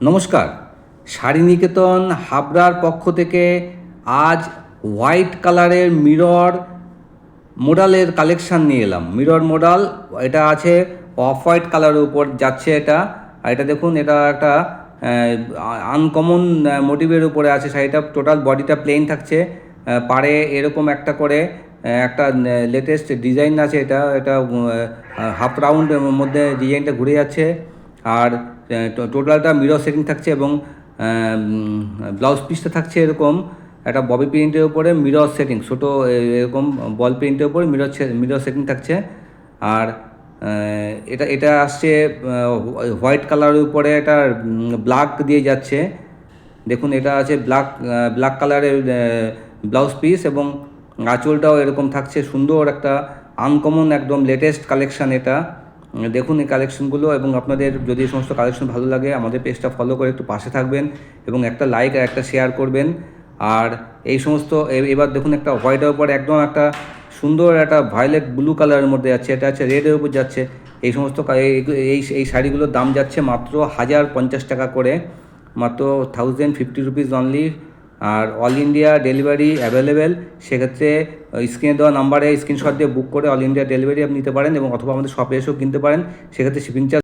নমস্কার। শাড়ি নিকেতন হাবড়ার পক্ষ থেকে আজ হোয়াইট কালারের মিরর মোডালের কালেকশান নিয়ে এলাম। মিরর মোডাল, এটা আছে অফ হোয়াইট কালারের উপর যাচ্ছে এটা। আর এটা দেখুন, এটা একটা আনকমন মোটিভের উপরে আছে শাড়িটা। টোটাল বডিটা প্লেন থাকছে, পাড়ে এরকম একটা করে একটা লেটেস্ট ডিজাইন আছে। এটা এটা হাফ রাউন্ডের মধ্যে ডিজাইনটা ঘুরে যাচ্ছে। আর টোটালটা মিরর সেটিং থাকছে এবং ব্লাউজ পিসটা থাকছে এরকম একটা ববি প্রিন্টের উপরে মিরর সেটিং, ছোটো এরকম বল প্রিন্টের উপরে মিরর সেটিং থাকছে। আর এটা এটা আসছে হোয়াইট কালারের উপরে, এটা ব্ল্যাক দিয়ে যাচ্ছে। দেখুন, এটা আছে ব্ল্যাক কালারের ব্লাউজ পিস এবং আঁচলটাও এরকম থাকছে। সুন্দর একটা আনকমন একদম লেটেস্ট কালেকশান এটা। দেখুন এই কালেকশনগুলো, এবং আপনাদের যদি এই সমস্ত কালেকশন ভালো লাগে আমাদের পেজটা ফলো করে একটু পাশে থাকবেন এবং একটা লাইক আর একটা শেয়ার করবেন। আর এই সমস্ত এবার দেখুন, একটা হোয়াইটের উপর একদম একটা সুন্দর একটা ভায়োলেট ব্লু কালারের মধ্যে যাচ্ছে, এটা আছে রেডের উপর যাচ্ছে। এই সমস্ত এই শাড়িগুলোর দাম যাচ্ছে মাত্র 1050 টাকা করে, মাত্র 1050 রুপিস অনলি। আর অল ইন্ডিয়া ডেলিভারি অ্যাভেলেবেল। সেক্ষেত্রে স্ক্রিনে দেওয়া নাম্বারে স্ক্রিনশট দিয়ে বুক করে অল ইন্ডিয়া ডেলিভারি আপনি নিতে পারেন, এবং অথবা আমাদের শপে এসেও কিনতে পারেন। সেক্ষেত্রে শিপিং চার্জ